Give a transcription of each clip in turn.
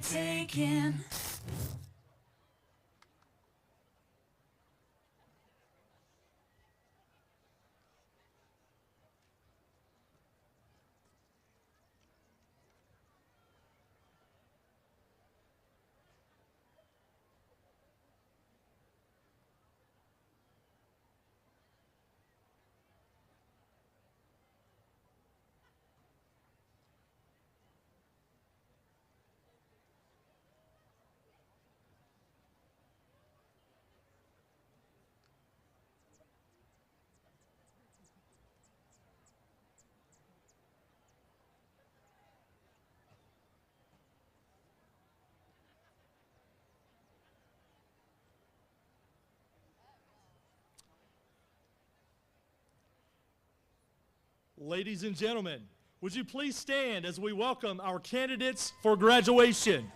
taking. Ladies and gentlemen, would you please stand as we welcome our candidates for graduation?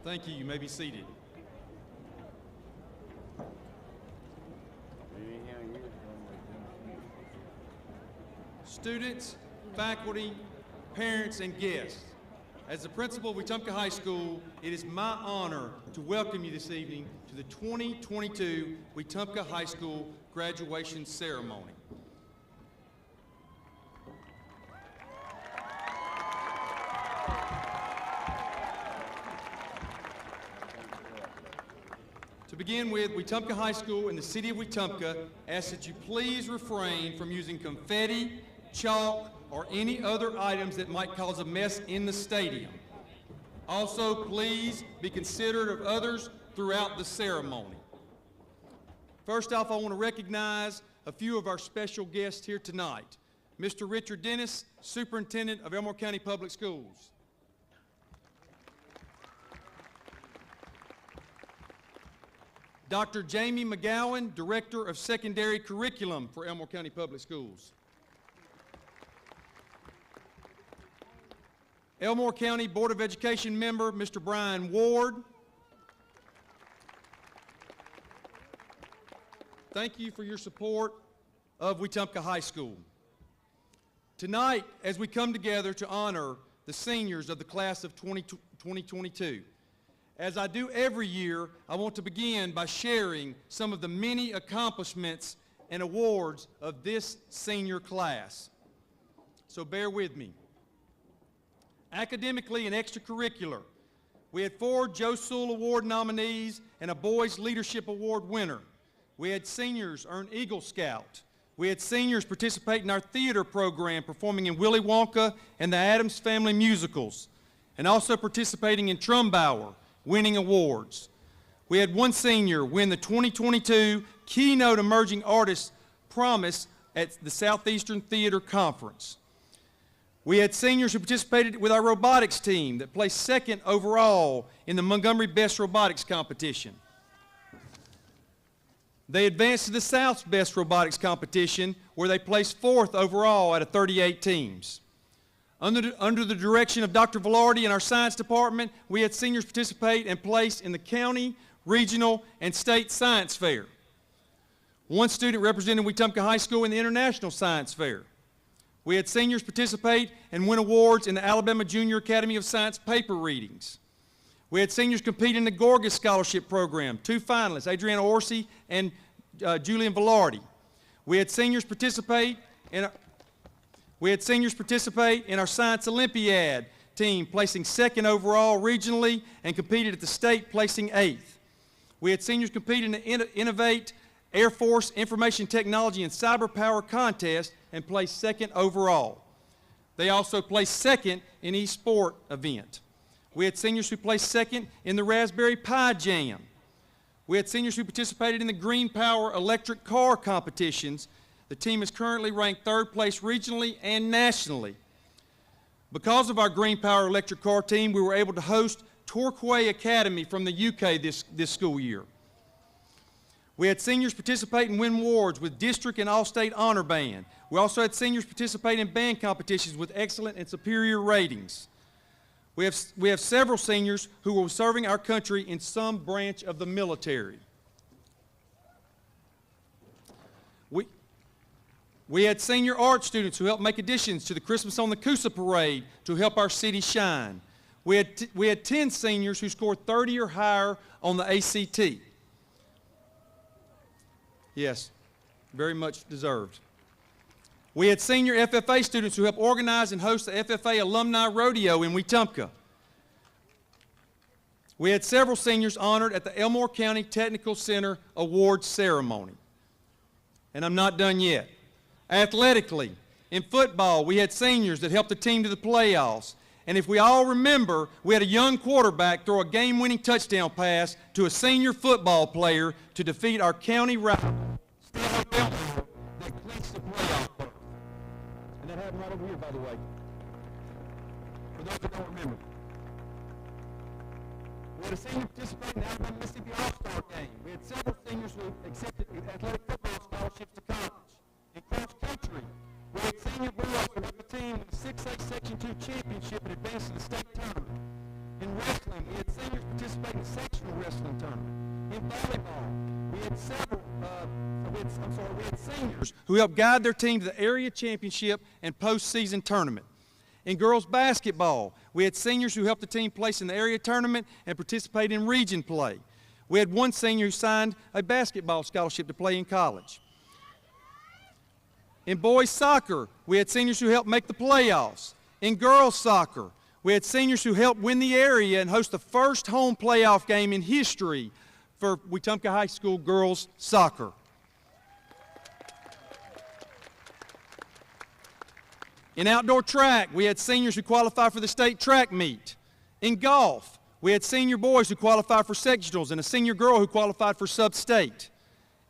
Thank you. You may be seated. Students, faculty, parents, and guests, as the principal of Wetumpka High School, it is my honor to welcome you this evening to the 2022 Wetumpka High School graduation ceremony. To begin with, Wetumpka High School in the city of Wetumpka asks that you please refrain from using confetti, chalk, or any other items that might cause a mess in the stadium. Also, please be considerate of others throughout the ceremony. First off, I want to recognize a few of our special guests here tonight. Mr. Richard Dennis, Superintendent of Elmore County Public Schools. Dr. Jamie McGowan, Director of Secondary Curriculum for Elmore County Public Schools. Elmore County Board of Education member, Mr. Brian Ward. Thank you for your support of Wetumpka High School. Tonight, as we come together to honor the seniors of the class of 2022, as I do every year, I want to begin by sharing some of the many accomplishments and awards of this senior class. So bear with me. Academically and extracurricular, we had 4 Joe Sewell Award nominees and a Boys Leadership Award winner. We had seniors earn Eagle Scout. We had seniors participate in our theater program, performing in Willy Wonka and the Addams Family musicals, and also participating in Trumbauer, winning awards. We had 1 senior win the 2022 Keynote Emerging Artist Promise at the Southeastern Theater Conference. We had seniors who participated with our robotics team that placed 2nd overall in the Montgomery Best Robotics Competition. They advanced to the South's Best Robotics Competition, where they placed 4th overall out of 38 teams. Under the direction of Dr. Velarde in our science department, we had seniors participate and place in the county, regional, and state science fair. 1 student represented Wetumpka High School in the International Science Fair. We had seniors participate and win awards in the Alabama Junior Academy of Science paper readings. We had seniors compete in the Gorgas Scholarship Program, 2 finalists, Adriana Orsi and Julian Velarde. We had seniors participate in our Science Olympiad team, placing 2nd overall regionally, and competed at the state, placing 8th. We had seniors compete in the Innovate Air Force Information Technology and Cyber Power contest and placed 2nd overall. They also placed 2nd in each sport event. We had seniors who placed 2nd in the Raspberry Pi Jam. We had seniors who participated in the Green Power electric car competitions. The team is currently ranked 3rd place regionally and nationally. Because of our Green Power electric car team, we were able to host Torquay Academy from the UK this school year. We had seniors participate and win awards with district and all-state honor band. We also had seniors participate in band competitions with excellent and superior ratings. We have several seniors who were serving our country in some branch of the military. We had senior art students who helped make additions to the Christmas on the Coosa Parade to help our city shine. We had 10 seniors who scored 30 or higher on the ACT. Yes, very much deserved. We had senior FFA students who helped organize and host the FFA Alumni Rodeo in Wetumpka. We had several seniors honored at the Elmore County Technical Center Awards Ceremony. And I'm not done yet. Athletically, in football, we had seniors that helped the team to the playoffs. And if we all remember, we had a young quarterback throw a game-winning touchdown pass to a senior football player to defeat our county rival, that clinched the playoff berth. And that happened right over here, by the way, for those that don't remember. We had a senior participate in the Alabama-Mississippi All-Star game. We had several seniors who accepted athletic football scholarships to college. In cross-country, we had senior boys who helped the team with the 6A Section 2 championship and advanced to the state tournament. In wrestling, we had seniors participate in the sectional wrestling tournament. In volleyball, we had seniors who helped guide their team to the area championship and postseason tournament. In girls basketball, we had seniors who helped the team place in the area tournament and participate in region play. We had one senior who signed a basketball scholarship to play in college. In boys soccer, we had seniors who helped make the playoffs. In girls soccer, we had seniors who helped win the area and host the first home playoff game in history for Wetumpka High School girls soccer. In outdoor track, we had seniors who qualified for the state track meet. In golf, we had senior boys who qualified for sectionals and a senior girl who qualified for sub-state.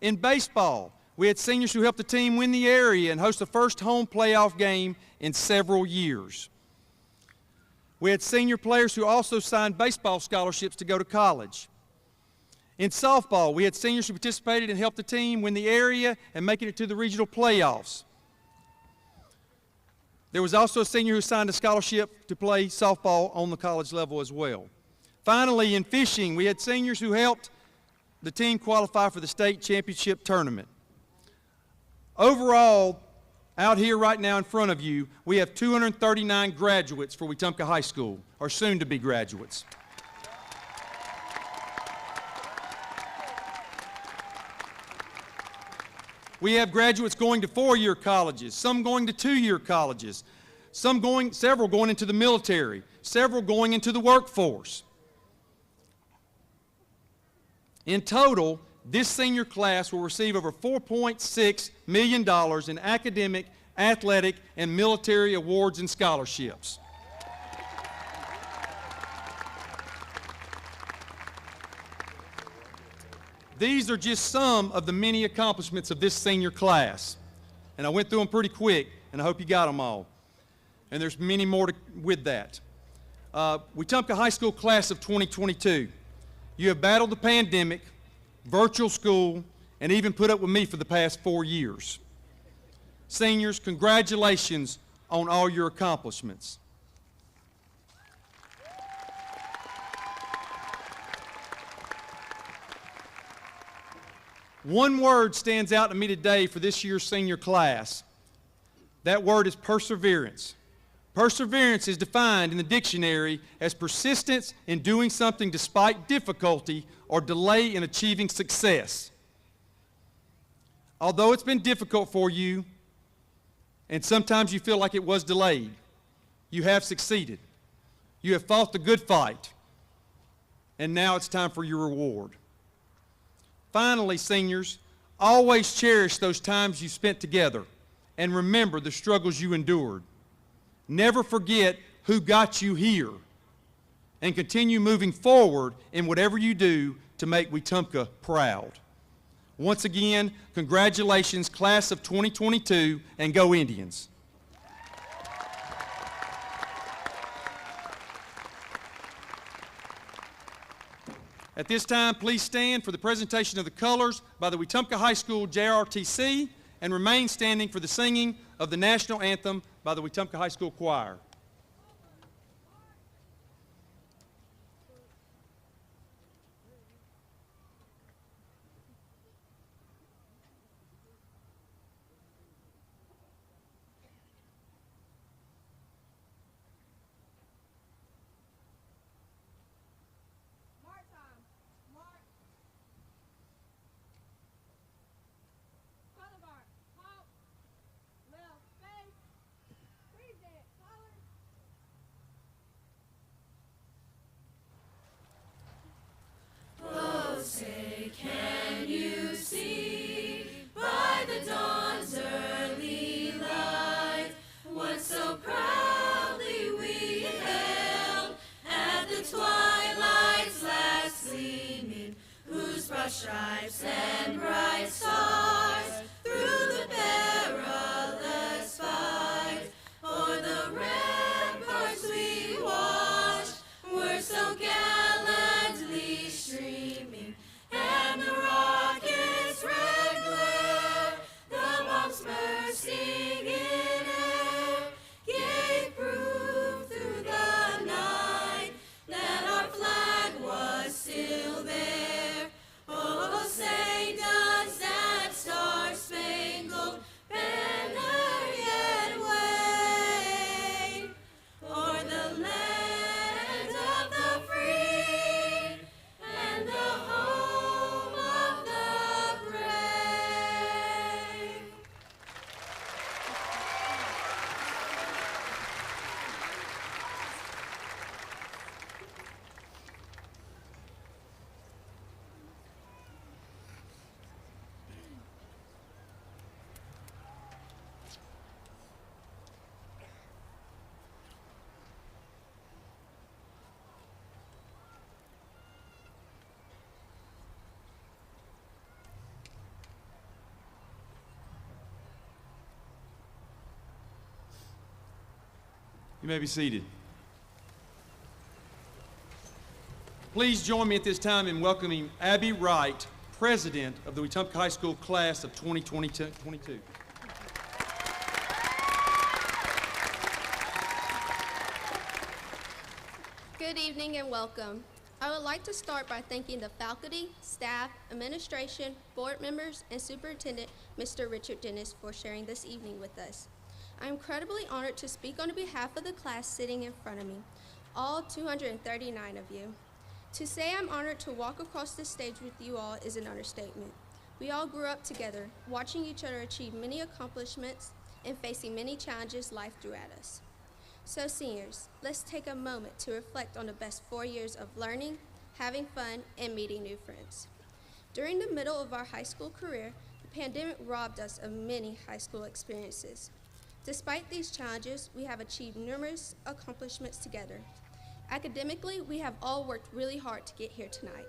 In baseball, we had seniors who helped the team win the area and host the first home playoff game in several years. We had senior players who also signed baseball scholarships to go to college. In softball, we had seniors who participated and helped the team win the area and making it to the regional playoffs. There was also a senior who signed a scholarship to play softball on the college level as well. Finally, in fishing, we had seniors who helped the team qualify for the state championship tournament. Overall, out here right now in front of you, we have 239 graduates for Wetumpka High School, or soon-to-be graduates. We have graduates going to four-year colleges, some going to two-year colleges, several going into the military, several going into the workforce. In total, this senior class will receive over $4.6 million in academic, athletic, and military awards and scholarships. These are just some of the many accomplishments of this senior class. And I went through them pretty quick, and I hope you got them all. And there's many more with that. Wetumpka High School class of 2022. You have battled the pandemic, virtual school, and even put up with me for the past 4 years. Seniors, congratulations on all your accomplishments. One word stands out to me today for this year's senior class. That word is perseverance. Perseverance is defined in the dictionary as persistence in doing something despite difficulty or delay in achieving success. Although it's been difficult for you, and sometimes you feel like it was delayed, you have succeeded. You have fought the good fight, and now it's time for your reward. Finally, seniors, always cherish those times you spent together and remember the struggles you endured. Never forget who got you here and continue moving forward in whatever you do to make Wetumpka proud. Once again, congratulations, class of 2022, and go Indians. At this time, please stand for the presentation of the colors by the Wetumpka High School JRTC and remain standing for the singing of the national anthem by the Wetumpka High School Choir. Stripes and bright stars through the perilous fight. O'er the ramparts we watched were so gallantly streaming, and the rockets' red glare, the bombs bursting in air, gave proof through the night that You may be seated. Please join me at this time in welcoming Abby Wright, President of the Wetumpka High School Class of 2022. Good evening and welcome. I would like to start by thanking the faculty, staff, administration, board members, and Superintendent Mr. Richard Dennis for sharing this evening with us. I am incredibly honored to speak on behalf of the class sitting in front of me, all 239 of you. To say I'm honored to walk across this stage with you all is an understatement. We all grew up together, watching each other achieve many accomplishments and facing many challenges life threw at us. So seniors, let's take a moment to reflect on the best 4 years of learning, having fun, and meeting new friends. During the middle of our high school career, the pandemic robbed us of many high school experiences. Despite these challenges, we have achieved numerous accomplishments together. Academically, we have all worked really hard to get here tonight.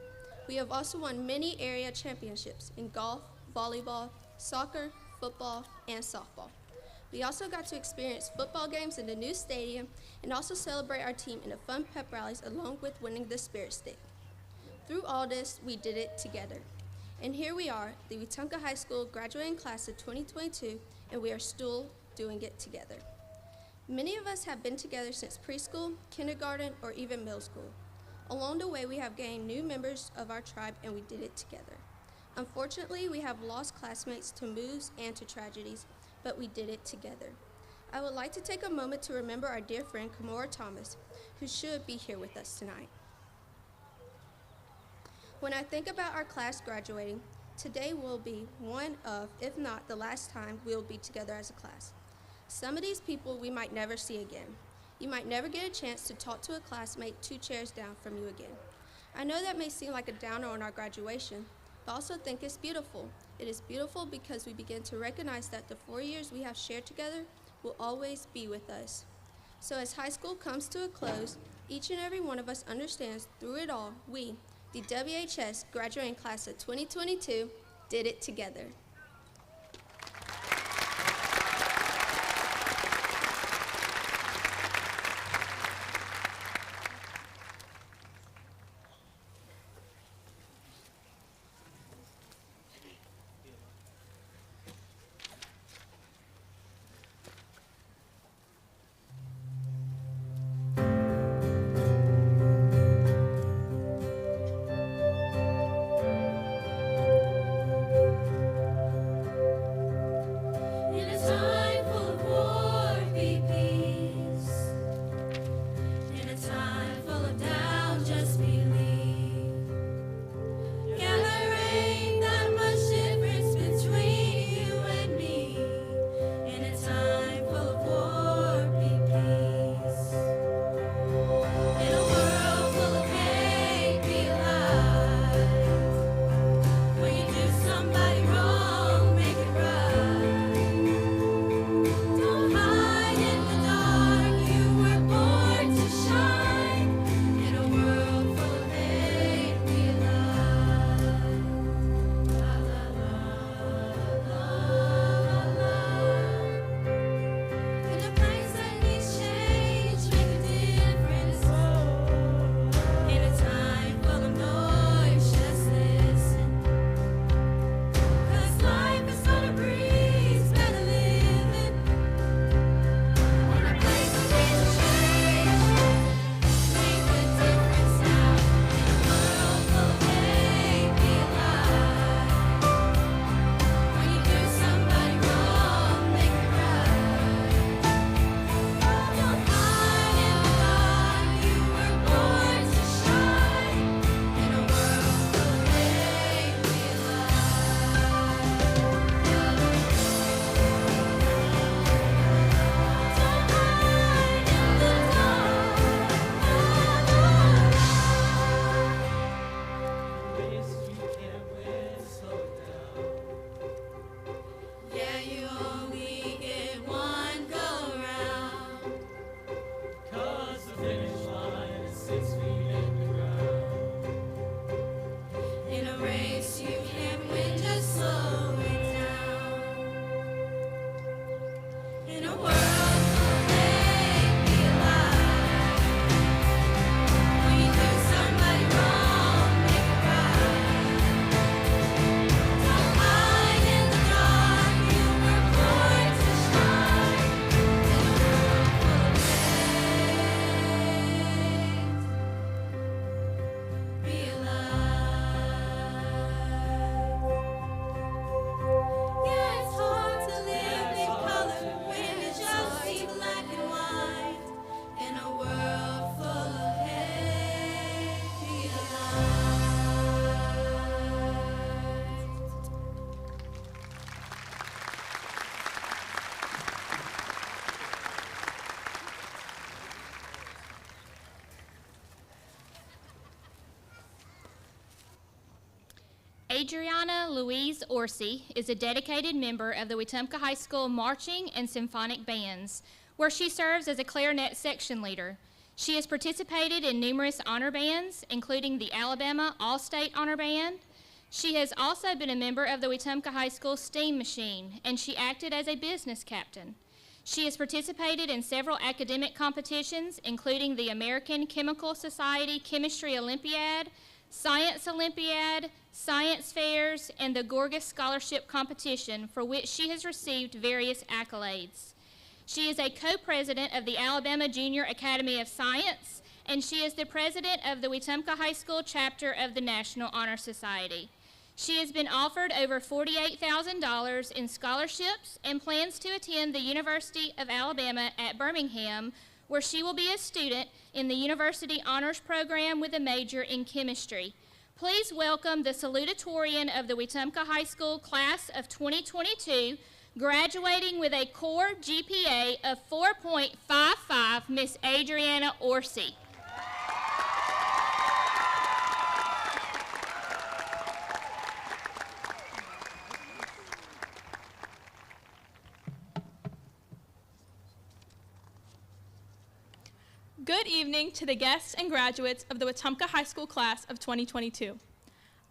We have also won many area championships in golf, volleyball, soccer, football, and softball. We also got to experience football games in the new stadium and also celebrate our team in the fun pep rallies along with winning the Spirit Stick. Through all this, we did it together. And here we are, the Wetumpka High School graduating class of 2022, and we are still doing it together. Many of us have been together since preschool, kindergarten, or even middle school. Along the way, we have gained new members of our tribe, and we did it together. Unfortunately, we have lost classmates to moves and to tragedies, but we did it together. I would like to take a moment to remember our dear friend Kamora Thomas, who should be here with us tonight. When I think about our class graduating, today will be one of, if not the last time, we will be together as a class. Some of these people we might never see again. You might never get a chance to talk to a classmate 2 chairs down from you again. I know that may seem like a downer on our graduation, but I also think it's beautiful. It is beautiful because we begin to recognize that the 4 years we have shared together will always be with us. So as high school comes to a close, each and every one of us understands through it all, we, the WHS graduating class of 2022, did it together. Adriana Louise Orsi is a dedicated member of the Wetumpka High School Marching and Symphonic Bands, where she serves as a clarinet section leader. She has participated in numerous honor bands, including the Alabama All-State Honor Band. She has also been a member of the Wetumpka High School Steam Machine, and she acted as a business captain. She has participated in several academic competitions, including the American Chemical Society Chemistry Olympiad, Science Olympiad, science fairs, and the Gorgas Scholarship Competition, for which she has received various accolades. She is a co-president of the Alabama Junior Academy of Science, and she is the president of the Wetumpka High School chapter of the National Honor Society. She has been offered over $48,000 in scholarships and plans to attend the University of Alabama at Birmingham, where she will be a student in the University Honors Program with a major in chemistry. Please welcome the salutatorian of the Wetumpka High School class of 2022, graduating with a core GPA of 4.55, Miss Adriana Orsi. Good evening to the guests and graduates of the Wetumpka High School class of 2022.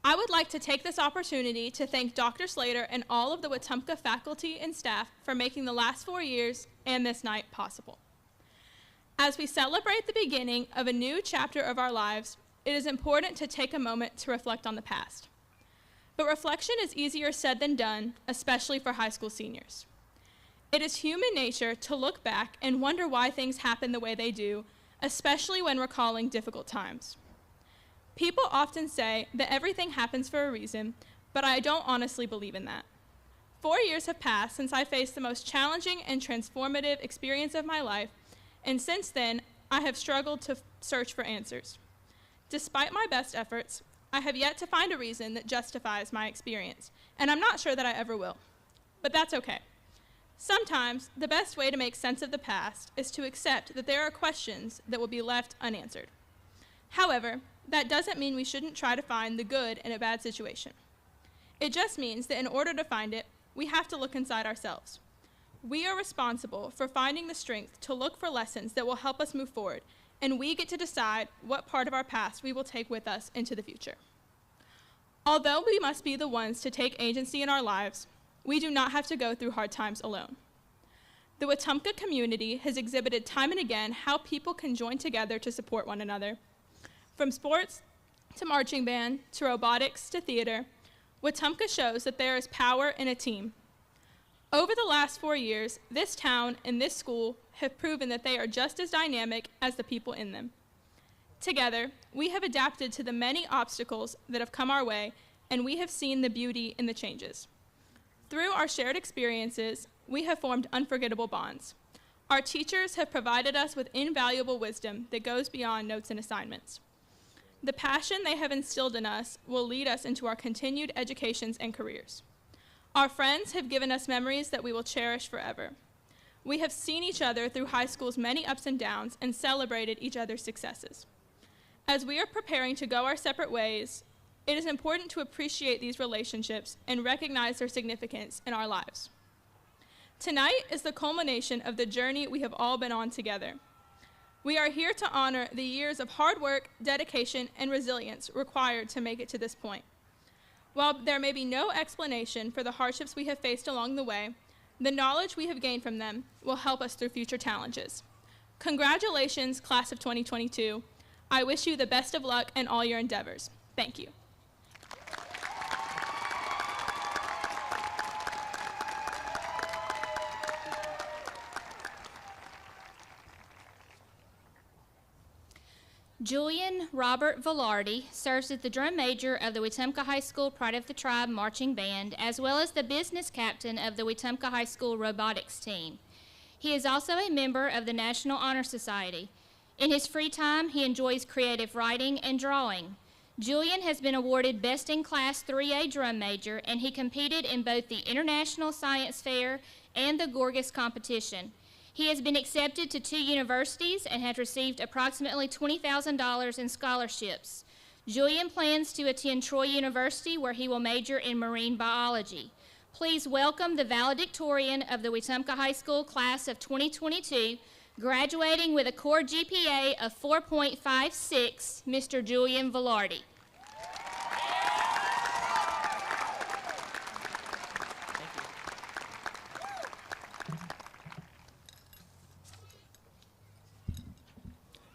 I would like to take this opportunity to thank Dr. Slater and all of the Wetumpka faculty and staff for making the last 4 years and this night possible. As we celebrate the beginning of a new chapter of our lives, it is important to take a moment to reflect on the past. But reflection is easier said than done, especially for high school seniors. It is human nature to look back and wonder why things happen the way they do, especially when recalling difficult times. People often say that everything happens for a reason, but I don't honestly believe in that. 4 years have passed since I faced the most challenging and transformative experience of my life, and since then, I have struggled to search for answers. Despite my best efforts, I have yet to find a reason that justifies my experience, and I'm not sure that I ever will. But that's okay. Sometimes, the best way to make sense of the past is to accept that there are questions that will be left unanswered. However, that doesn't mean we shouldn't try to find the good in a bad situation. It just means that in order to find it, we have to look inside ourselves. We are responsible for finding the strength to look for lessons that will help us move forward, and we get to decide what part of our past we will take with us into the future. Although we must be the ones to take agency in our lives, we do not have to go through hard times alone. The Wetumpka community has exhibited time and again how people can join together to support one another. From sports to marching band to robotics to theater, Wetumpka shows that there is power in a team. Over the last 4 years, this town and this school have proven that they are just as dynamic as the people in them. Together, we have adapted to the many obstacles that have come our way, and we have seen the beauty in the changes. Through our shared experiences, we have formed unforgettable bonds. Our teachers have provided us with invaluable wisdom that goes beyond notes and assignments. The passion they have instilled in us will lead us into our continued educations and careers. Our friends have given us memories that we will cherish forever. We have seen each other through high school's many ups and downs and celebrated each other's successes. As we are preparing to go our separate ways, it is important to appreciate these relationships and recognize their significance in our lives. Tonight is the culmination of the journey we have all been on together. We are here to honor the years of hard work, dedication, and resilience required to make it to this point. While there may be no explanation for the hardships we have faced along the way, the knowledge we have gained from them will help us through future challenges. Congratulations, class of 2022. I wish you the best of luck in all your endeavors. Thank you. Julian Robert Velarde serves as the drum major of the Wetumpka High School Pride of the Tribe Marching Band, as well as the business captain of the Wetumpka High School robotics team. He is also a member of the National Honor Society. In his free time, he enjoys creative writing and drawing. Julian has been awarded Best in Class 3A Drum Major, and he competed in both the International Science Fair and the Gorgas competition. He has been accepted to 2 universities and has received approximately $20,000 in scholarships. Julian plans to attend Troy University, where he will major in marine biology. Please welcome the valedictorian of the Wetumpka High School class of 2022, graduating with a core GPA of 4.56, Mr. Julian Velarde.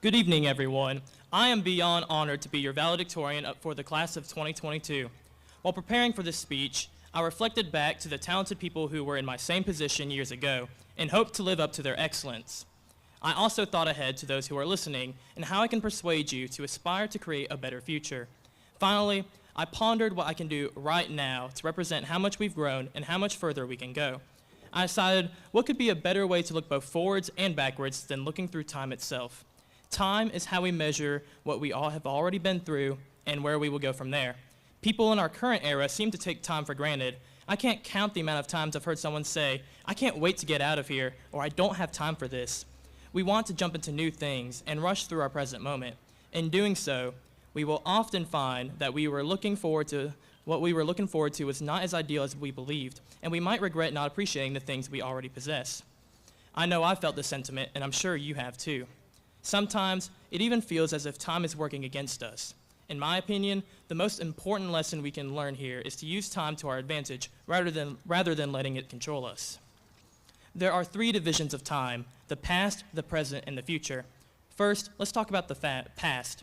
Good evening, everyone. I am beyond honored to be your valedictorian for the class of 2022. While preparing for this speech, I reflected back to the talented people who were in my same position years ago and hoped to live up to their excellence. I also thought ahead to those who are listening and how I can persuade you to aspire to create a better future. Finally, I pondered what I can do right now to represent how much we've grown and how much further we can go. I decided what could be a better way to look both forwards and backwards than looking through time itself. Time is how we measure what we all have already been through and where we will go from there. People in our current era seem to take time for granted. I can't count the amount of times I've heard someone say, "I can't wait to get out of here," or "I don't have time for this." We want to jump into new things and rush through our present moment. In doing so, we will often find that what we were looking forward to was not as ideal as we believed, and we might regret not appreciating the things we already possess. I know I felt this sentiment, and I'm sure you have too. Sometimes, it even feels as if time is working against us. In my opinion, the most important lesson we can learn here is to use time to our advantage rather than letting it control us. There are three divisions of time: the past, the present, and the future. First, let's talk about the past.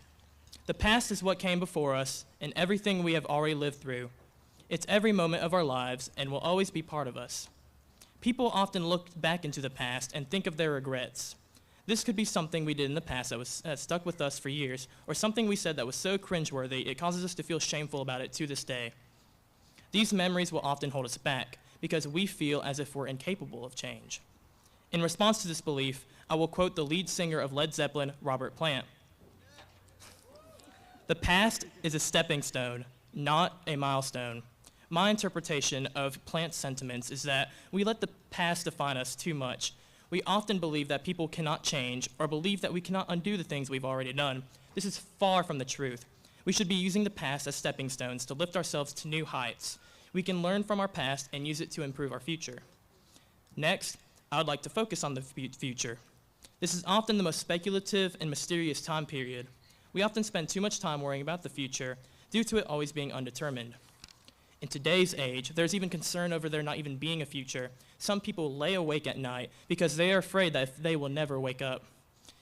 The past is what came before us and everything we have already lived through. It's every moment of our lives and will always be part of us. People often look back into the past and think of their regrets. This could be something we did in the past that stuck with us for years, or something we said that was so cringeworthy it causes us to feel shameful about it to this day. These memories will often hold us back because we feel as if we're incapable of change. In response to this belief, I will quote the lead singer of Led Zeppelin, Robert Plant. "The past is a stepping stone, not a milestone." My interpretation of Plant's sentiments is that we let the past define us too much. We often believe that people cannot change or believe that we cannot undo the things we've already done. This is far from the truth. We should be using the past as stepping stones to lift ourselves to new heights. We can learn from our past and use it to improve our future. Next, I would like to focus on the future. This is often the most speculative and mysterious time period. We often spend too much time worrying about the future due to it always being undetermined. In today's age, there's even concern over there not even being a future. Some people lay awake at night because they are afraid that they will never wake up.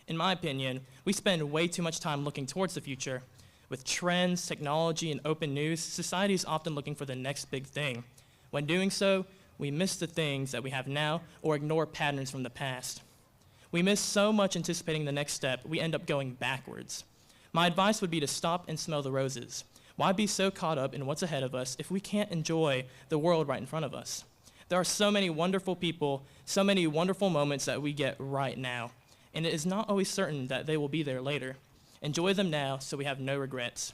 In my opinion, we spend way too much time looking towards the future. With trends, technology, and open news, society is often looking for the next big thing. When doing so, we miss the things that we have now or ignore patterns from the past. We miss so much anticipating the next step, we end up going backwards. My advice would be to stop and smell the roses. Why be so caught up in what's ahead of us if we can't enjoy the world right in front of us? There are so many wonderful people, so many wonderful moments that we get right now, and it is not always certain that they will be there later. Enjoy them now so we have no regrets.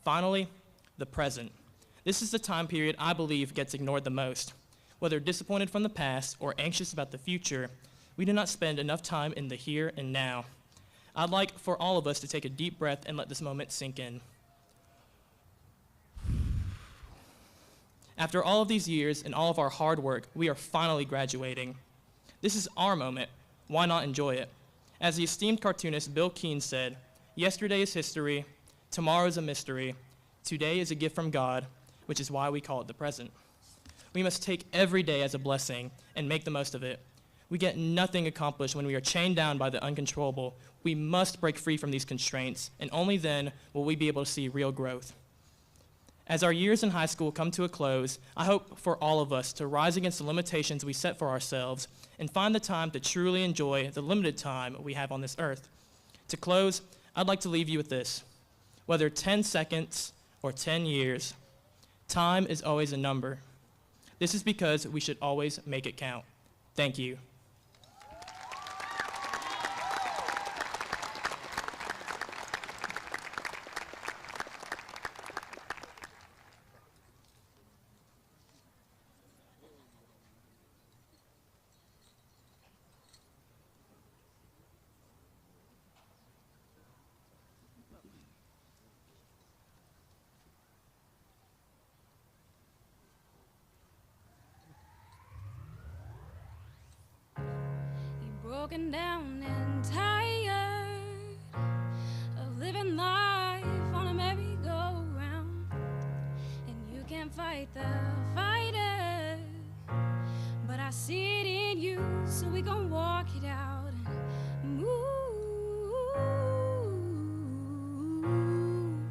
Finally, the present. This is the time period I believe gets ignored the most. Whether disappointed from the past or anxious about the future, we do not spend enough time in the here and now. I'd like for all of us to take a deep breath and let this moment sink in. After all of these years and all of our hard work, we are finally graduating. This is our moment. Why not enjoy it? As the esteemed cartoonist Bill Keane said, "Yesterday is history, tomorrow is a mystery, today is a gift from God, which is why we call it the present." We must take every day as a blessing and make the most of it. We get nothing accomplished when we are chained down by the uncontrollable. We must break free from these constraints, and only then will we be able to see real growth. As our years in high school come to a close, I hope for all of us to rise against the limitations we set for ourselves and find the time to truly enjoy the limited time we have on this earth. To close, I'd like to leave you with this. Whether 10 seconds or 10 years, time is always a number. This is because we should always make it count. Thank you. broken down and tired of living life on a merry-go-round. And you can't fight the fighter, but I see it in you, so we gon' walk it out and move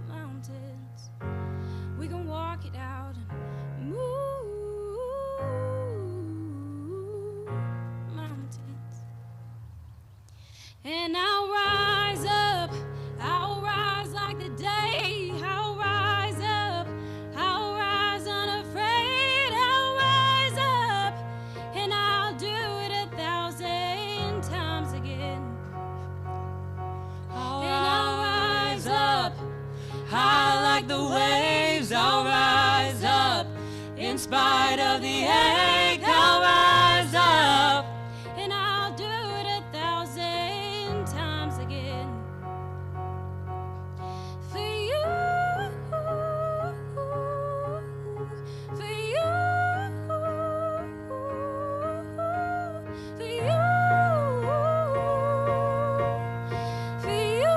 mountains. We gon' walk it out and move mountains. And I'll rise up, I'll rise like the day, I'll rise up, I'll rise unafraid, I'll rise up, and I'll do it 1,000 times again. I'll rise up, high like the waves, I'll rise up, in spite of the ache, I'll rise up. And I'll do it 1,000 times again. For you, for you, for you, for you.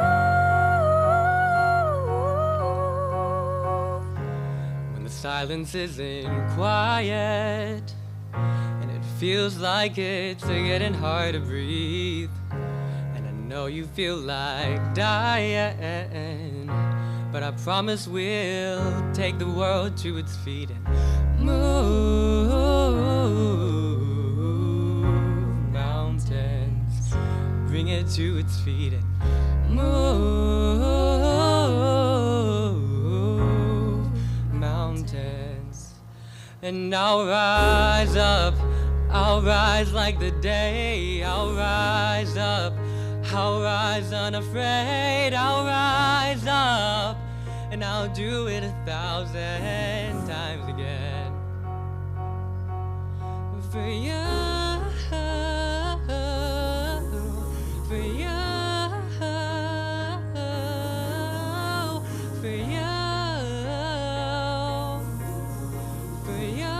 When the silence isn't quiet and it feels like it's getting hard to breathe, and I know you feel like dying, but I promise we'll take the world to its feet and move mountains, bring it to its feet and move mountains. And I'll rise up, I'll rise like the day, I'll rise up, I'll rise unafraid, I'll rise up, and I'll do it 1,000 times again. For you, for you, for you, for you.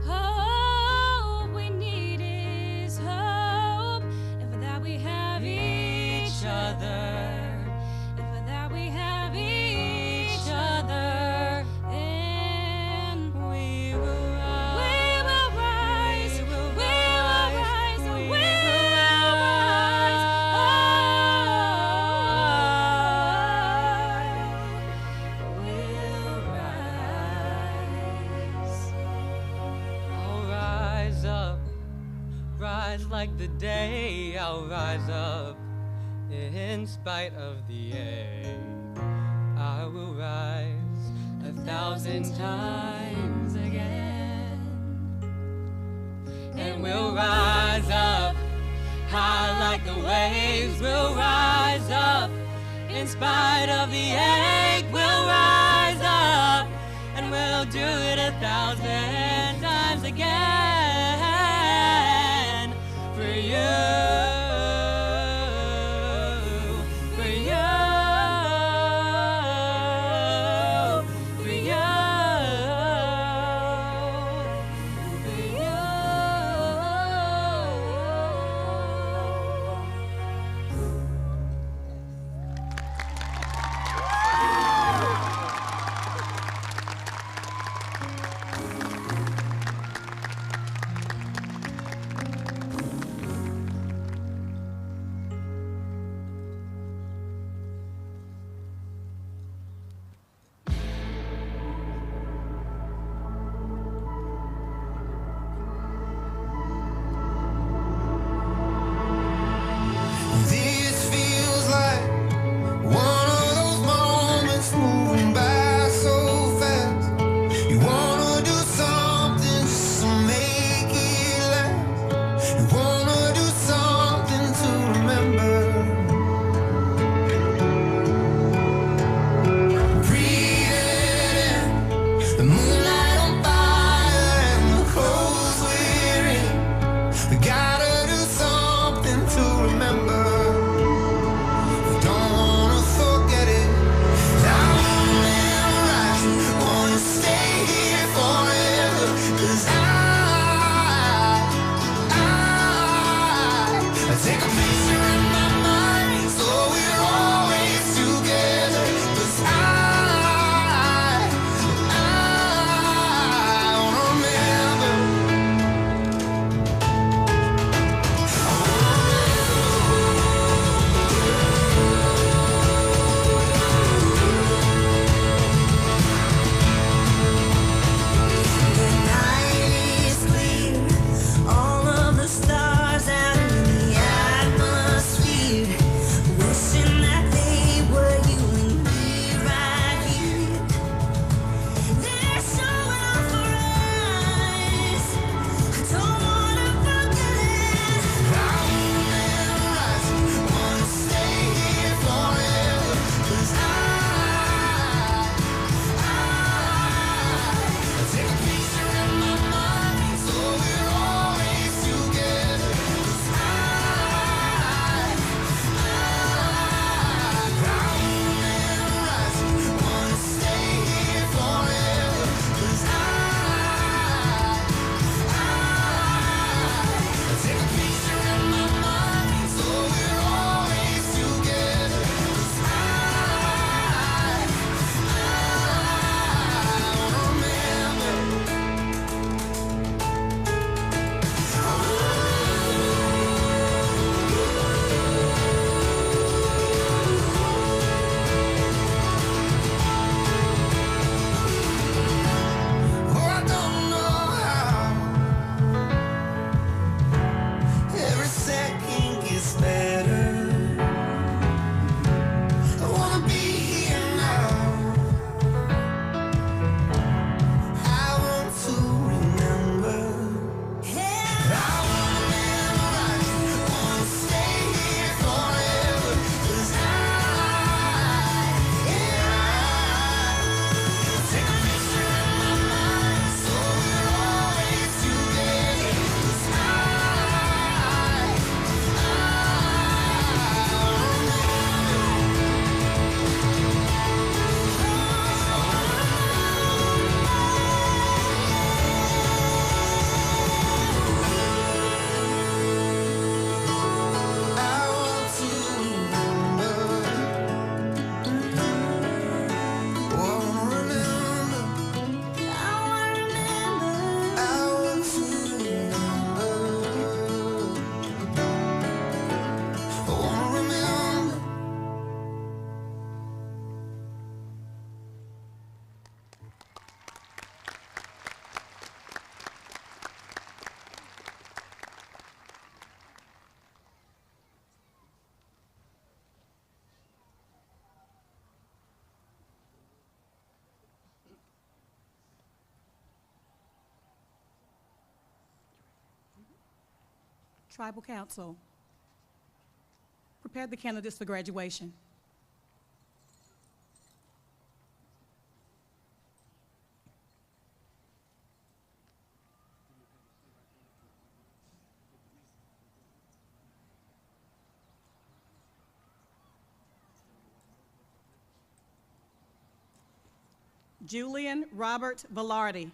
All we need is hope, and for that we have each other, and for that we have each other, and We will rise, we will rise, we will rise, we will rise. I'll rise up, rise like the day, I'll rise up, in spite of the ache. I will rise 1,000 times again. And we'll rise up, high like the waves, we'll rise up, in spite of the ache, we'll rise up, and we'll do it 1,000 times again. For you, for you, for you, for you. Tribal Council, prepare the candidates for graduation. Julian Robert Velarde.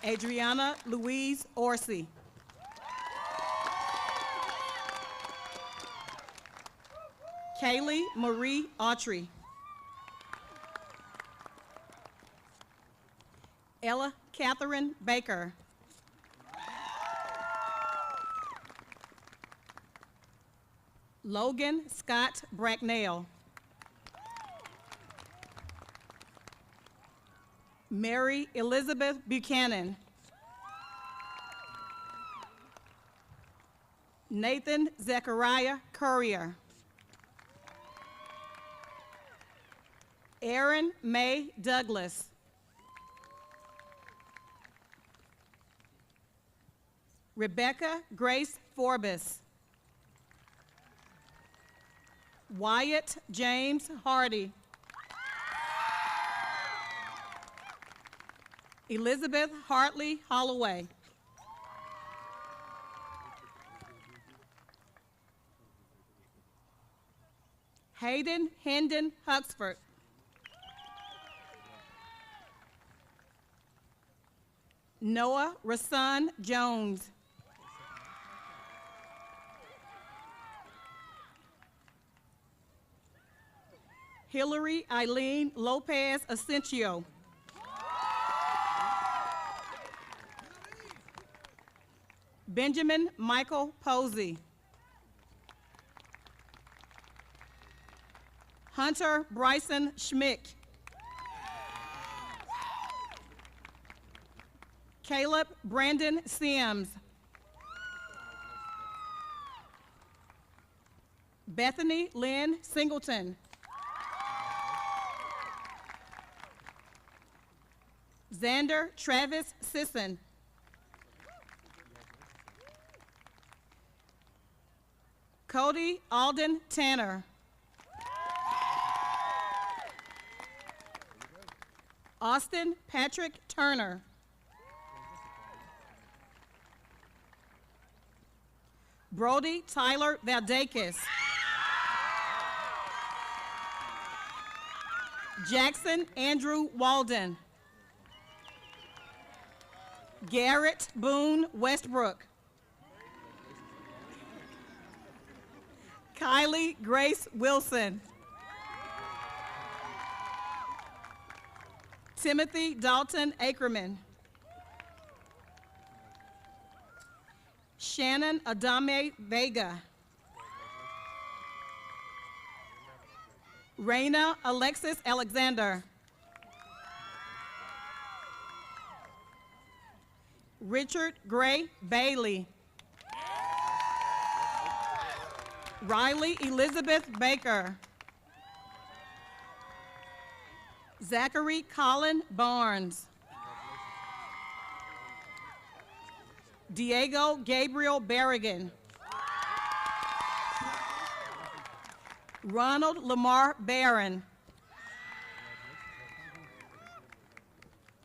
Adriana Louise Orsi. Kaylee Marie Autry. Ella Catherine Baker. Logan Scott Bracknell. Mary Elizabeth Buchanan. Nathan Zechariah Courier. Erin May Douglas. Rebecca Grace Forbes. Wyatt James Hardy. Elizabeth Hartley Holloway. Hayden Hendon Huxford. Noah Rasan Jones. Hillary Eileen Lopez Asencio. Benjamin Michael Posey. Hunter Bryson Schmick. Caleb Brandon Sims. Bethany Lynn Singleton. Xander Travis Sisson. Cody Alden Tanner. Austin Patrick Turner. Brody Tyler Valdakis. Jackson Andrew Walden. Garrett Boone Westbrook. Kylie Grace Wilson. Timothy Dalton Ackerman. Shannon Adame Vega. Raina Alexis Alexander. Richard Gray Bailey. Riley Elizabeth Baker. Zachary Colin Barnes. Diego Gabriel Berrigan. Ronald Lamar Barron.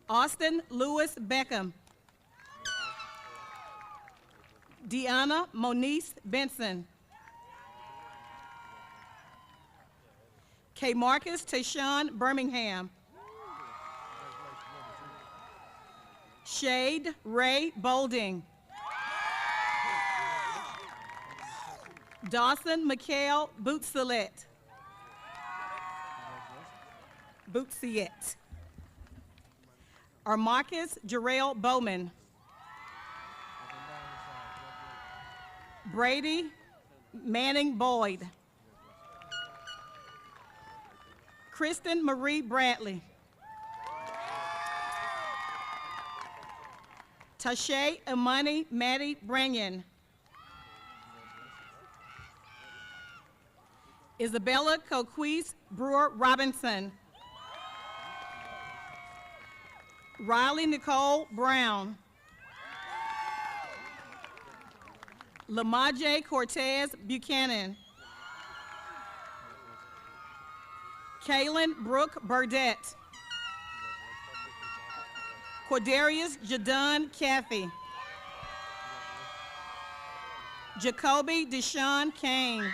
Austin Lewis Beckham. Deanna Monice Benson. K. Marcus Tayshawn Birmingham. Shade Ray Bolding. Dawson Mikhail Bootsiet. Armarcus Jarrell Bowman. Brady Manning Boyd. Kristen Marie Bradley. Tashay Imani Maddie Branyan. Isabella Coquise Brewer Robinson. Riley Nicole Brown. Lamaje Cortez Buchanan. Kaylin Brooke Burdette. Cordarius Jadon Caffey. Jacoby Deshaun Kane.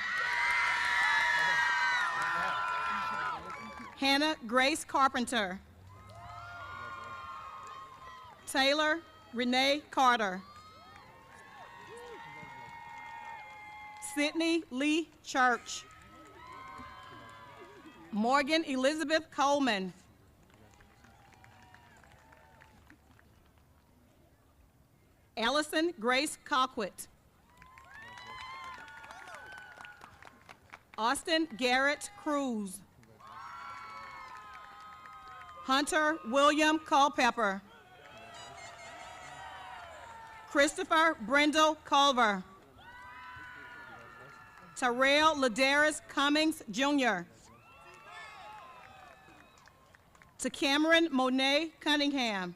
Hannah Grace Carpenter. Taylor Renee Carter. Sydney Lee Church. Morgan Elizabeth Coleman. Allison Grace Colquitt. Austin Garrett Cruz. Hunter William Culpepper. Christopher Brendel Culver. Terrell Ladarius Cummings Jr. To Cameron Monet Cunningham.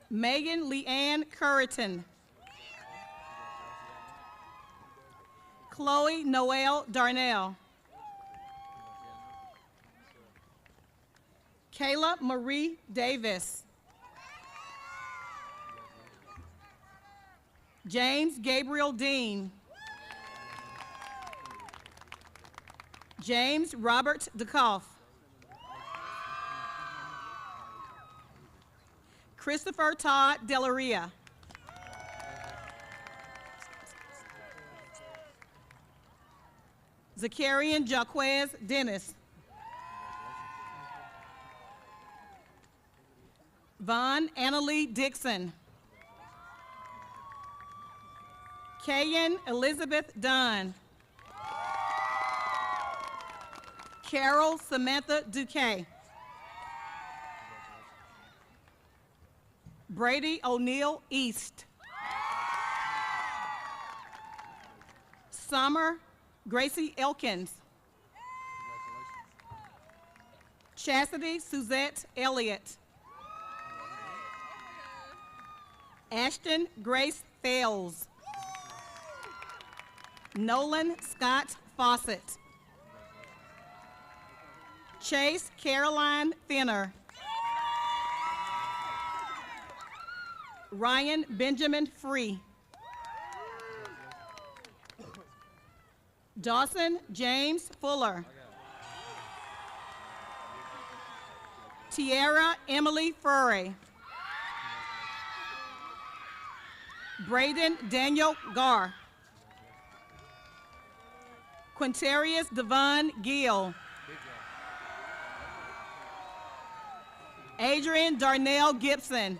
Megan Leanne Curriton. Chloe Noel Darnell. Kayla Marie Davis. James Gabriel Dean. James Robert DeCoff. Christopher Todd Delaria. Zakarian Jaquez Dennis. Von Annalie Dixon. Kayan Elizabeth Dunn. Carol Samantha Duque. Brady O'Neill East. Summer Gracie Elkins. Chastity Suzette Elliott. Ashton Grace Fales. Nolan Scott Fawcett. Chase Caroline Finner. Ryan Benjamin Free. Dawson James Fuller. Tiara Emily Furry. Braden Daniel Garr. Quintarius Devon Gill. Adrian Darnell Gibson.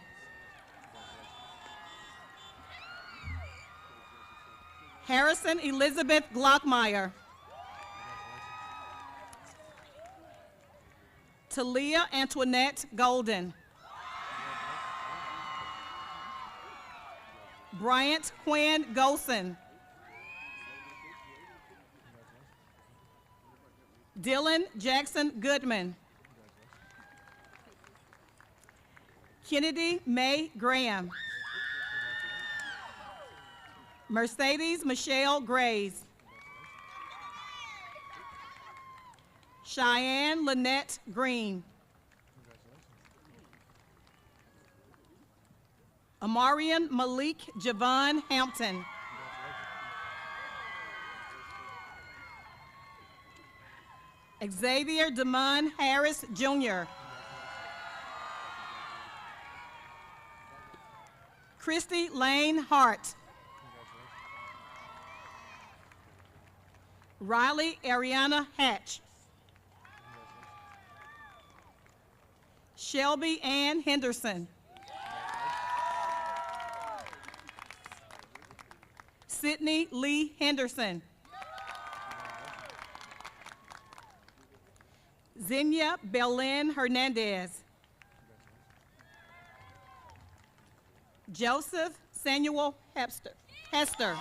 Harrison Elizabeth Glockmeyer. Talia Antoinette Golden. Bryant Quinn Golson. Dylan Jackson Goodman. Kennedy May Graham. Mercedes Michelle Grays. Cheyenne Lynette Green. Amarian Malik Javon Hampton. Xavier Damon Harris Jr. Christy Lane Hart. Riley Ariana Hatch. Shelby Ann Henderson. Sydney Lee Henderson. Xenia Belen Hernandez. Joseph Samuel Hester.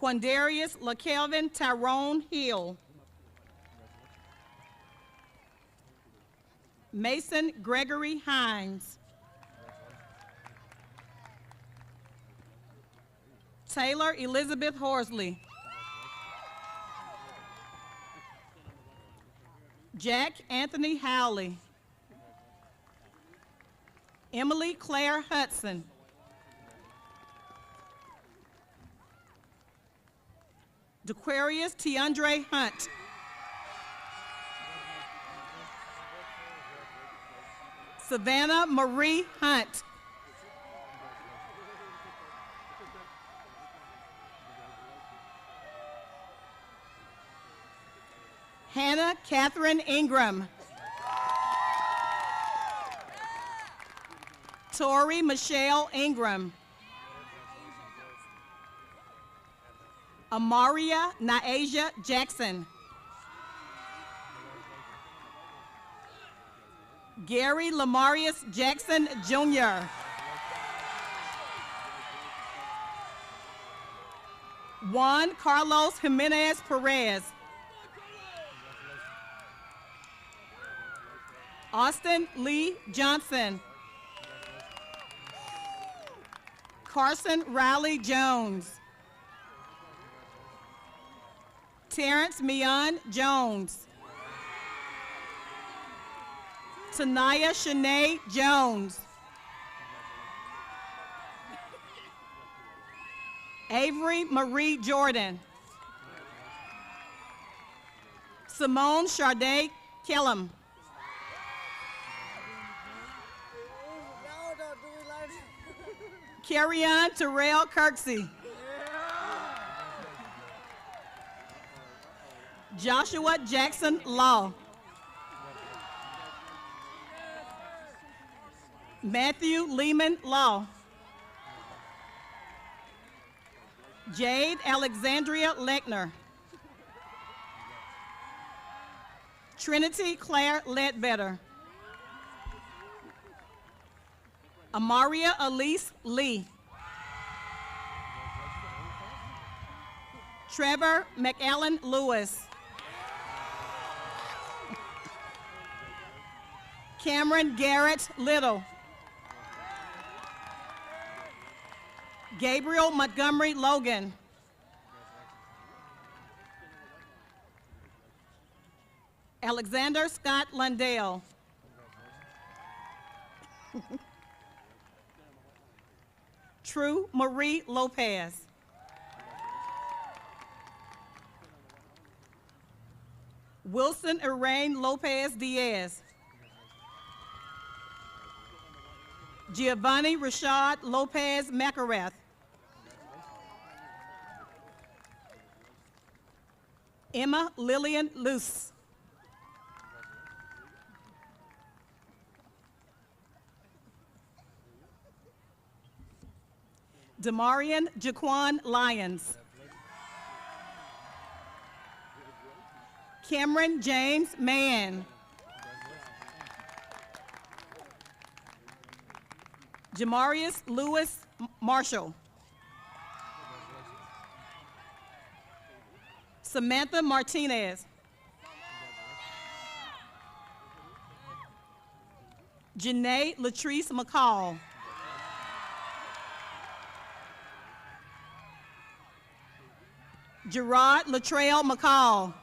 Quandarius LaKelvin Tyrone Hill. Mason Gregory Hines. Taylor Elizabeth Horsley. Jack Anthony Howley. Emily Claire Hudson. DeQuarius Tiandre Hunt. Savannah Marie Hunt. Hannah Catherine Ingram. Tori Michelle Ingram. Amaria Naasia Jackson. Gary Lamarius Jackson, Jr. Juan Carlos Jimenez Perez. Austin Lee Johnson. Carson Riley Jones. Terrence Mion Jones. Tanaya Shanae Jones. Avery Marie Jordan. Simone Charday Kellum. Carry-on Terrell Kirksey. Joshua Jackson Law. Matthew Lehman Law. Jade Alexandria Lechner. Trinity Claire Ledbetter. Amaria Elise Lee. Trevor McAllen Lewis. Cameron Garrett Little. Gabriel Montgomery Logan. Alexander Scott Lundale. True Marie Lopez. Wilson Iraine Lopez Diaz. Giovanni Rashad Lopez Macarath. Emma Lillian Luce. Demarion Jaquan Lyons. Cameron James Mann. Jamarius Lewis Marshall. Samantha Martinez. Janae Latrice McCall. Gerard Latrell McCall.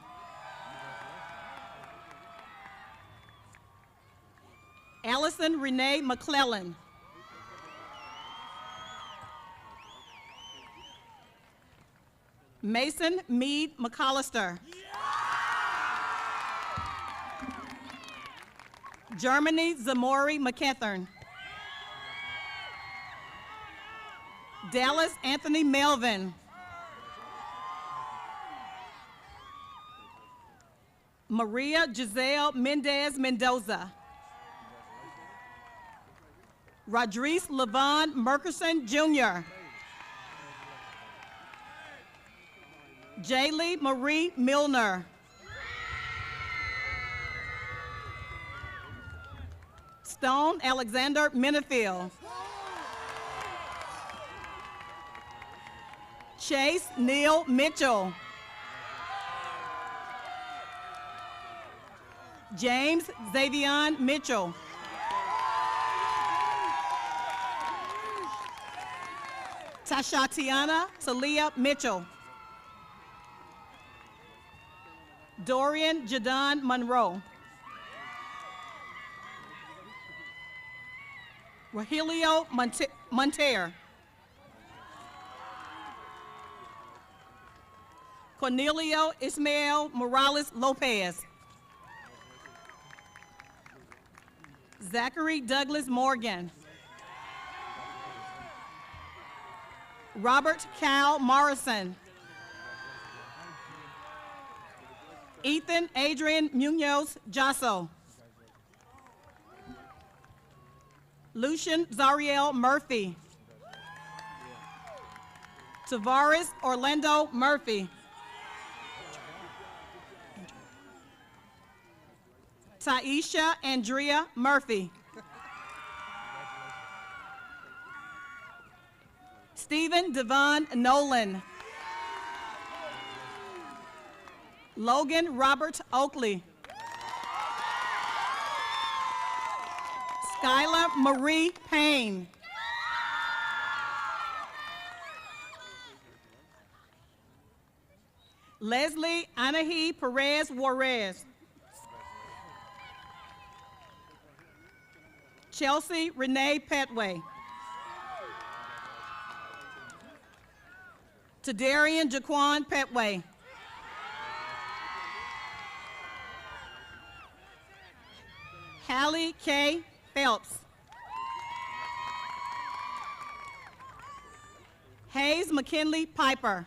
Allison Renee McClellan. Mason Meade McCollister. Germany Zamori McKethern. Dallas Anthony Melvin. Maria Giselle Mendez Mendoza. Rodrice Levon Merkerson, Jr. Jaylee Marie Milner. Stone Alexander Minifield. Chase Neil Mitchell. James Xavion Mitchell. Tashatiana Talia Mitchell. Dorian Jadon Monroe. Rogelio Monteiro. Cornelio Ismael Morales Lopez. Zachary Douglas Morgan. Robert Cal Morrison. Ethan Adrian Munoz Jasso. Lucian Zariel Murphy. Tavares Orlando Murphy. Taisha Andrea Murphy. Stephen Devon Nolan. Logan Robert Oakley. Skylar Marie Payne. Leslie Anahi Perez Juarez. Chelsea Renee Petway. Tadarian Jaquan Petway. Hallie K. Phelps. Hayes McKinley Piper.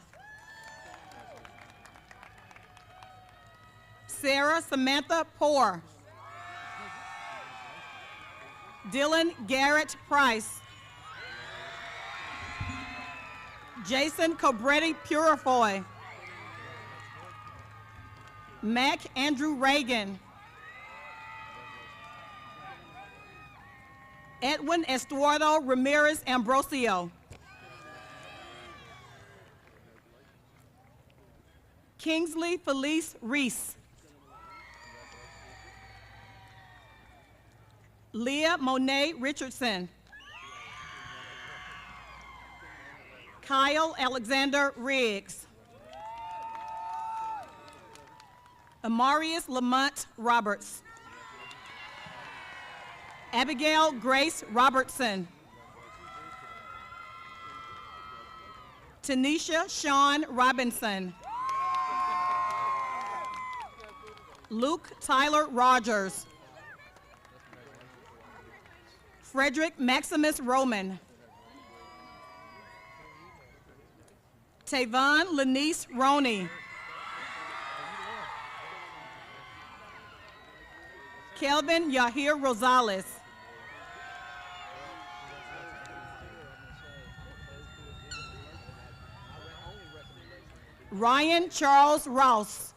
Sarah Samantha Poor. Dylan Garrett Price. Jason Cobretti Purifoy. Mac Andrew Reagan. Edwin Estuardo Ramirez Ambrosio. Kingsley Felice Reese. Leah Monet Richardson. Kyle Alexander Riggs. Amarius Lamont Roberts. Abigail Grace Robertson. Tanisha Sean Robinson. Luke Tyler Rogers. Frederick Maximus Roman. Tavon Lanice Roney. Kelvin Yahir Rosales. Ryan Charles Rouse.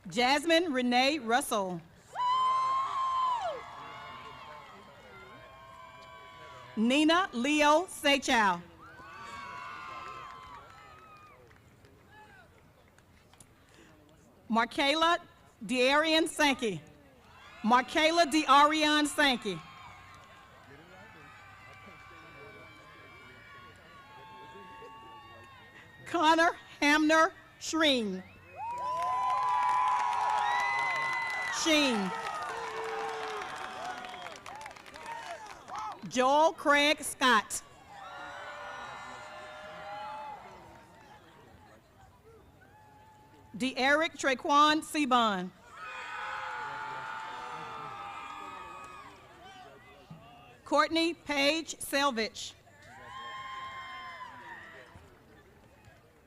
Jasmine Renee Russell. Nina Leo Seychow. Markayla Dearian Sankey. Markayla Dearian Sankey. Connor Hamner Sheen. Joel Craig Scott. De'Eric Traquan Seabon. Courtney Paige Selvich.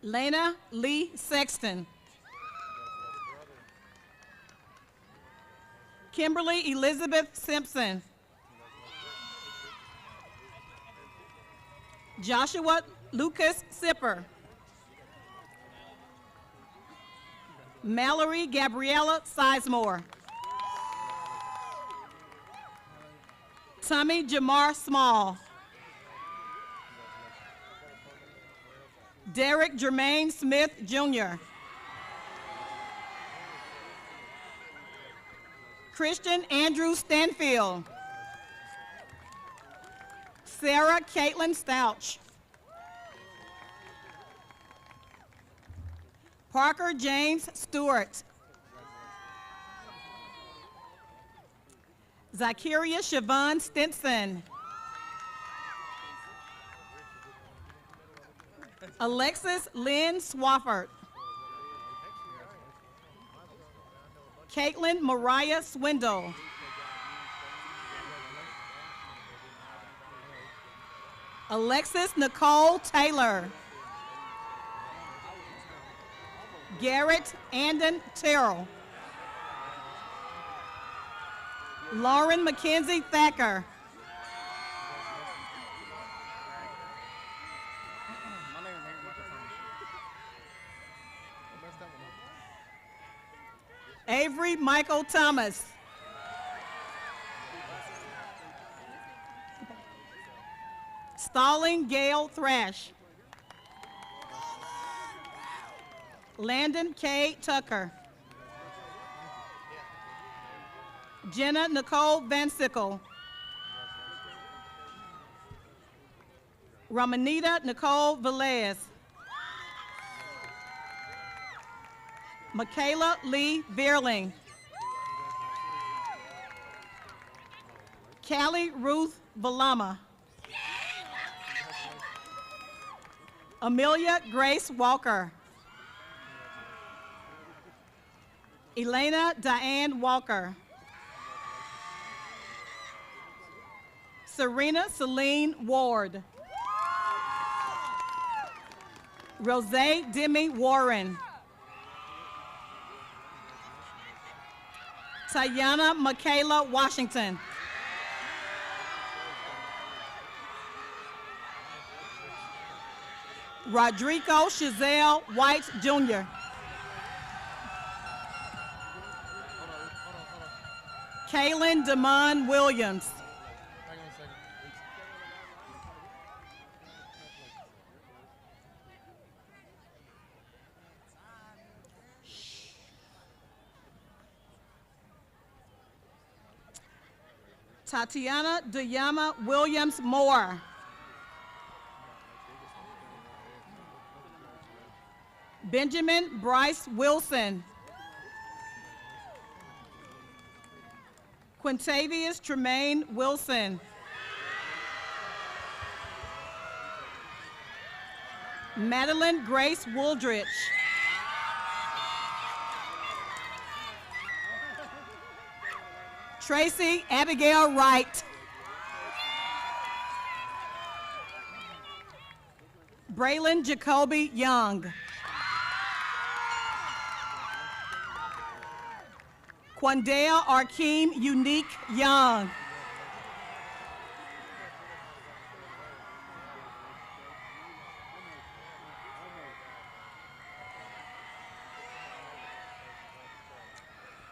Lena Lee Sexton. Kimberly Elizabeth Simpson. Joshua Lucas Sipper. Mallory Gabriella Sizemore. Tommy Jamar Small. Derek Jermaine Smith Jr. Christian Andrew Stanfield. Sarah Caitlin Stouch. Parker James Stewart. Zakiria Siobhan Stinson. Alexis Lynn Swafford. Caitlin Mariah Swindle. Alexis Nicole Taylor. Garrett Andon Terrell. Lauren Mackenzie Thacker. Avery Michael Thomas. Stalling Gail Thrash. Landon K. Tucker. Jenna Nicole Van Sickle. Ramonita Nicole Velez. Michaela Lee Veerling. Callie Ruth Valama. Amelia Grace Walker. Elena Diane Walker. Serena Celine Ward. Rose Demi Warren. Tayana Michaela Washington. Rodrigo Chazelle White Jr. Kaylin Damon Williams. Tatiana Dayama Williams Moore. Benjamin Bryce Wilson. Quintavious Tremaine Wilson. Madeline Grace Wooldridge. Tracy Abigail Wright. Braylon Jacoby Young. Quandale Arkeem Unique Young.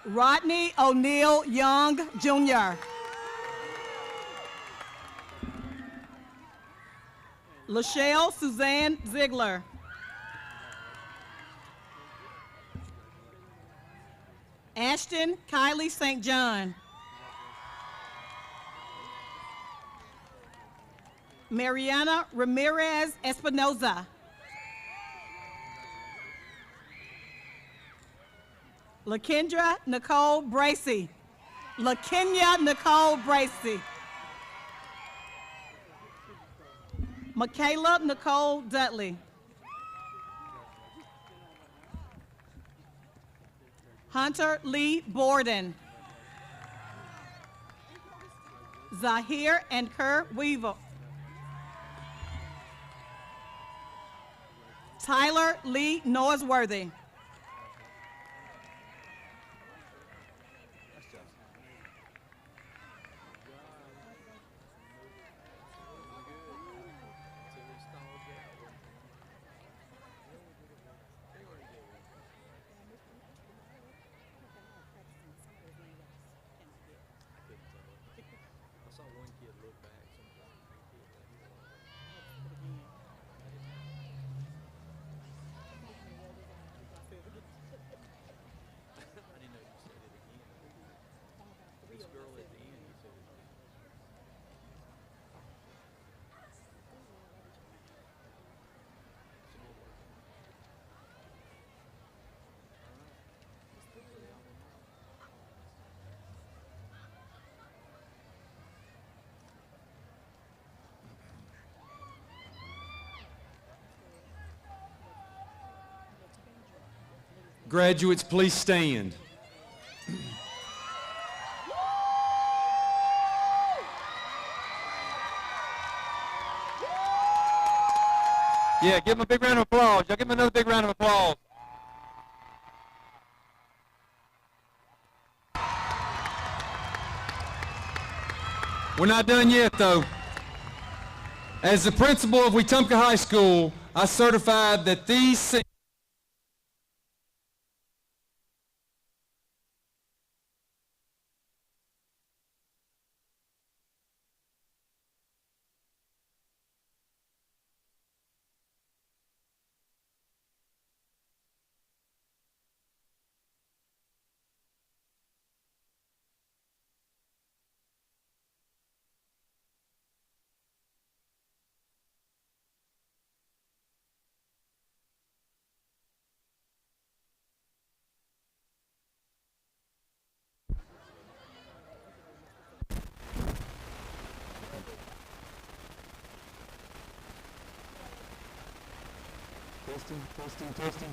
Rodney O'Neill Young, Jr. Lachelle Suzanne Ziegler. Ashton Kylie St. John. Mariana Ramirez Espinoza. LaKendra Nicole Bracy. LaKenya Nicole Bracy. Michaela Nicole Dudley. Hunter Lee Borden. Zahir and Kerr Weaver. Tyler Lee Norsworthy. Graduates, please stand. Yeah, give them a big round of applause. Y'all give them another big round of applause. We're not done yet, though. As the principal of Wetumpka High School, I certified that these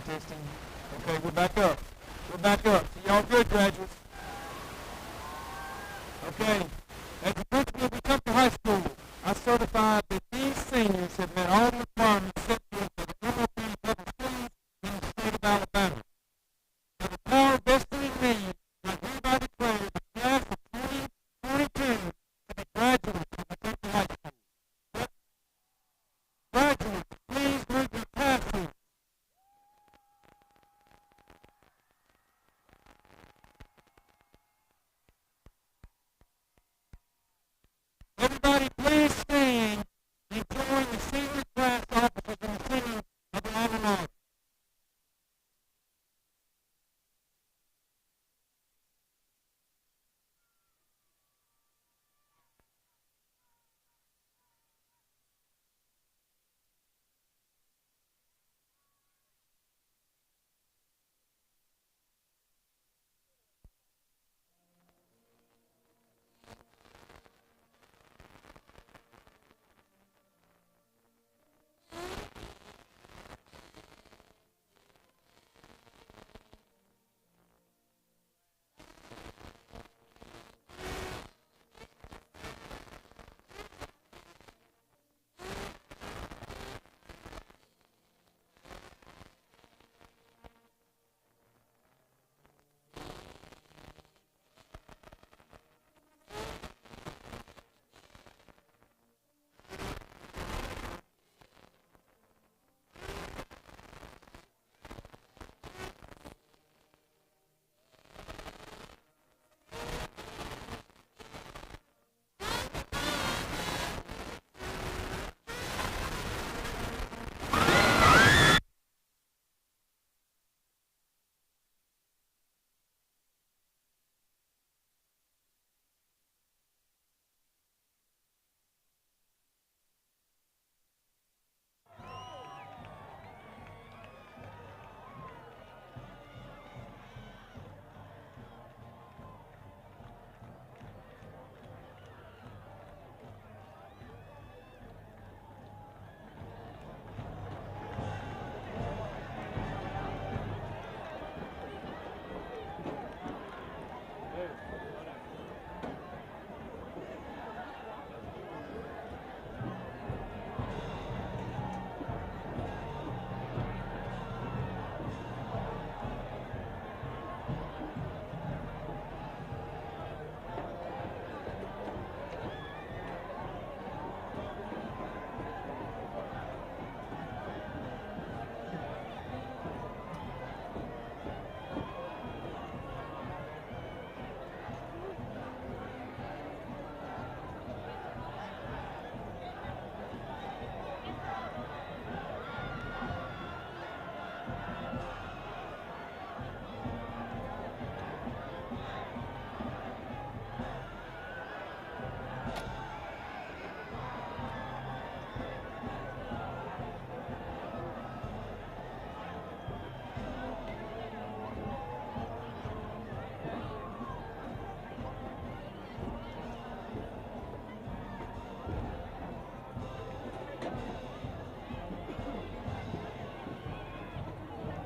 Testing. Okay, we're back up. So y'all good, graduates. Okay. As the principal of Wetumpka High School, I certify that these seniors have met all the requirements set